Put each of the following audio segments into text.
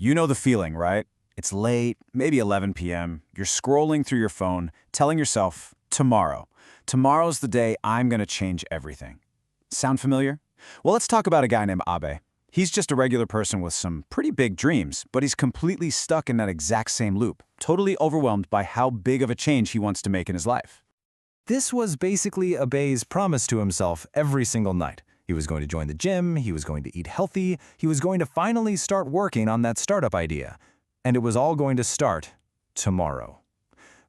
You know the feeling, right? It's late, maybe 11 p.m. You're scrolling through your phone, telling yourself, tomorrow. Tomorrow's the day I'm going to change everything. Sound familiar? Well, let's talk about a guy named Abe. He's just a regular person with some pretty big dreams, but he's completely stuck in that exact same loop, totally overwhelmed by how big of a change he wants to make in his life. This was basically Abe's promise to himself every single night. He was going to join the gym, he was going to eat healthy, he was going to finally start working on that startup idea. And it was all going to start tomorrow.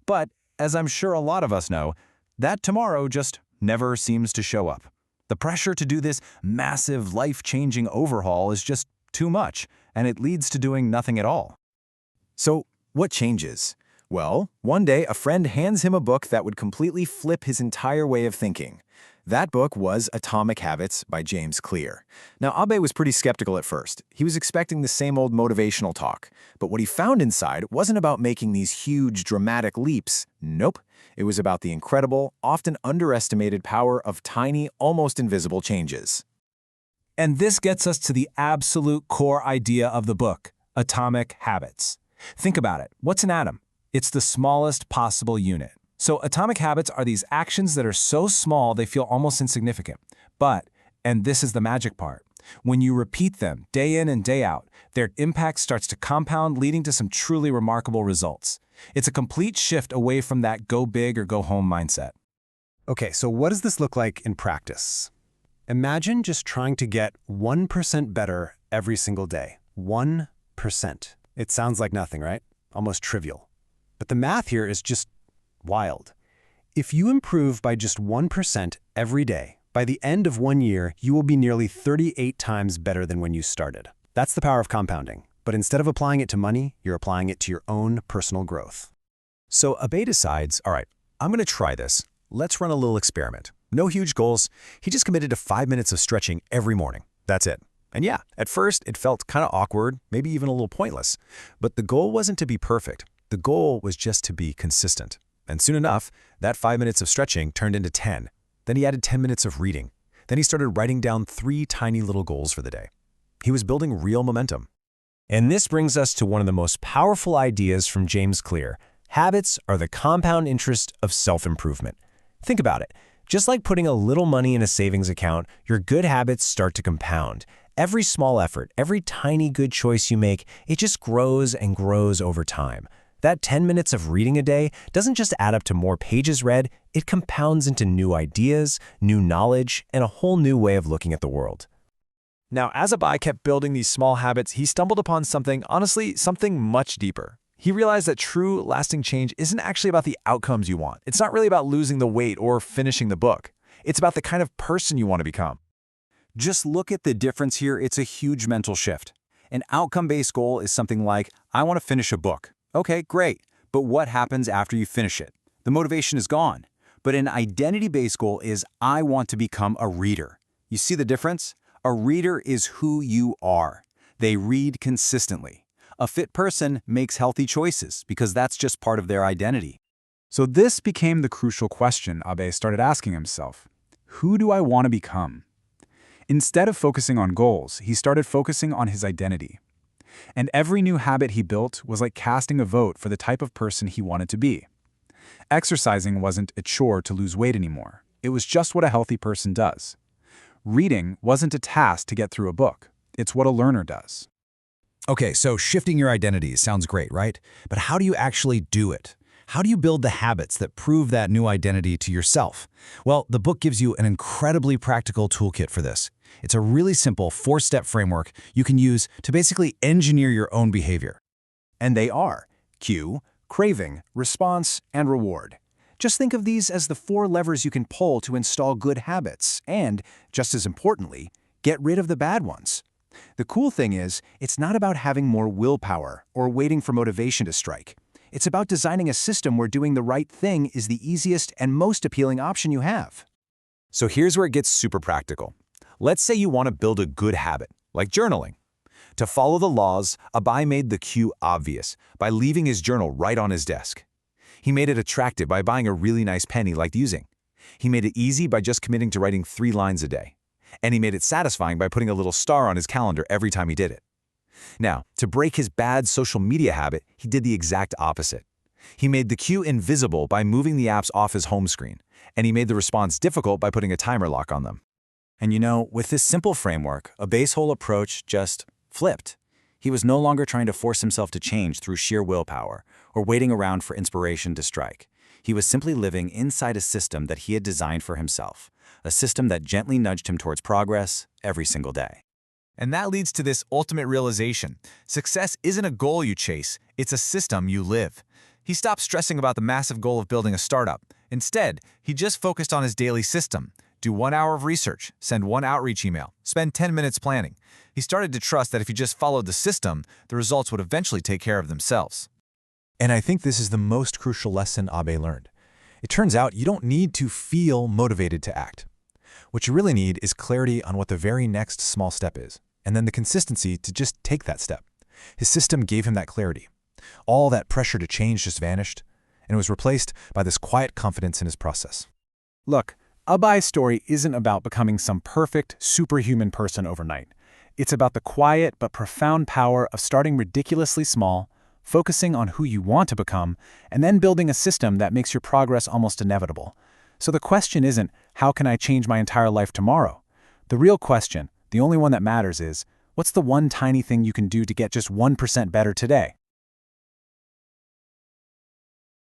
But, as I'm sure a lot of us know, that tomorrow just never seems to show up. The pressure to do this massive, life-changing overhaul is just too much, and it leads to doing nothing at all. So, what changes? Well, one day a friend hands him a book that would completely flip his entire way of thinking. That book was Atomic Habits by James Clear. Now, Abe was pretty skeptical at first. He was expecting the same old motivational talk. But what he found inside wasn't about making these huge, dramatic leaps. Nope. It was about the incredible, often underestimated power of tiny, almost invisible changes. And this gets us to the absolute core idea of the book, Atomic Habits. Think about it. What's an atom? It's the smallest possible unit. So atomic habits are these actions that are so small they feel almost insignificant. But, and this is the magic part, when you repeat them day in and day out, their impact starts to compound, leading to some truly remarkable results. It's a complete shift away from that go big or go home mindset. Okay, so what does this look like in practice? Imagine just trying to get 1% better every single day. 1%. It sounds like nothing, right? Almost trivial. But the math here is just wild. If you improve by just 1% every day, by the end of 1 year, you will be nearly 38 times better than when you started. That's the power of compounding. But instead of applying it to money, you're applying it to your own personal growth. So Abe decides, all right, I'm going to try this. Let's run a little experiment. No huge goals. He just committed to 5 minutes of stretching every morning. That's it. And yeah, at first it felt kind of awkward, maybe even a little pointless. But the goal wasn't to be perfect. The goal was just to be consistent. And soon enough, that 5 minutes of stretching turned into 10. Then he added 10 minutes of reading. Then he started writing down 3 tiny little goals for the day. He was building real momentum. And this brings us to one of the most powerful ideas from James Clear. Habits are the compound interest of self-improvement. Think about it. Just like putting a little money in a savings account, your good habits start to compound. Every small effort, every tiny good choice you make, it just grows and grows over time. That 10 minutes of reading a day doesn't just add up to more pages read, it compounds into new ideas, new knowledge, and a whole new way of looking at the world. Now, as Abai kept building these small habits, he stumbled upon something much deeper. He realized that true, lasting change isn't actually about the outcomes you want. It's not really about losing the weight or finishing the book. It's about the kind of person you want to become. Just look at the difference here. It's a huge mental shift. An outcome-based goal is something like, I want to finish a book. Okay, great. But what happens after you finish it? The motivation is gone. But an identity-based goal is, I want to become a reader. You see the difference? A reader is who you are. They read consistently. A fit person makes healthy choices because that's just part of their identity. So this became the crucial question Abe started asking himself. Who do I want to become? Instead of focusing on goals, he started focusing on his identity. And every new habit he built was like casting a vote for the type of person he wanted to be. Exercising wasn't a chore to lose weight anymore. It was just what a healthy person does. Reading wasn't a task to get through a book. It's what a learner does. Okay, so shifting your identity sounds great, right? But how do you actually do it? How do you build the habits that prove that new identity to yourself? Well, the book gives you an incredibly practical toolkit for this. It's a really simple 4-step framework you can use to basically engineer your own behavior. And they are cue, craving, response, and reward. Just think of these as the 4 levers you can pull to install good habits and, just as importantly, get rid of the bad ones. The cool thing is, it's not about having more willpower or waiting for motivation to strike. It's about designing a system where doing the right thing is the easiest and most appealing option you have. So here's where it gets super practical. Let's say you want to build a good habit, like journaling. To follow the laws, Abai made the cue obvious by leaving his journal right on his desk. He made it attractive by buying a really nice pen he liked using. He made it easy by just committing to writing 3 lines a day. And he made it satisfying by putting a little star on his calendar every time he did it. Now, to break his bad social media habit, he did the exact opposite. He made the queue invisible by moving the apps off his home screen, and he made the response difficult by putting a timer lock on them. And with this simple framework, Abe's whole approach just flipped. He was no longer trying to force himself to change through sheer willpower or waiting around for inspiration to strike. He was simply living inside a system that he had designed for himself, a system that gently nudged him towards progress every single day. And that leads to this ultimate realization. Success isn't a goal you chase, it's a system you live. He stopped stressing about the massive goal of building a startup. Instead, he just focused on his daily system. Do 1 hour of research, send 1 outreach email, spend 10 minutes planning. He started to trust that if he just followed the system, the results would eventually take care of themselves. And I think this is the most crucial lesson Abe learned. It turns out you don't need to feel motivated to act. What you really need is clarity on what the very next small step is, and then the consistency to just take that step. His system gave him that clarity. All that pressure to change just vanished, and it was replaced by this quiet confidence in his process. Look, Abe's story isn't about becoming some perfect, superhuman person overnight. It's about the quiet but profound power of starting ridiculously small, focusing on who you want to become, and then building a system that makes your progress almost inevitable. So the question isn't, how can I change my entire life tomorrow? The real question, the only one that matters is, what's the one tiny thing you can do to get just 1% better today?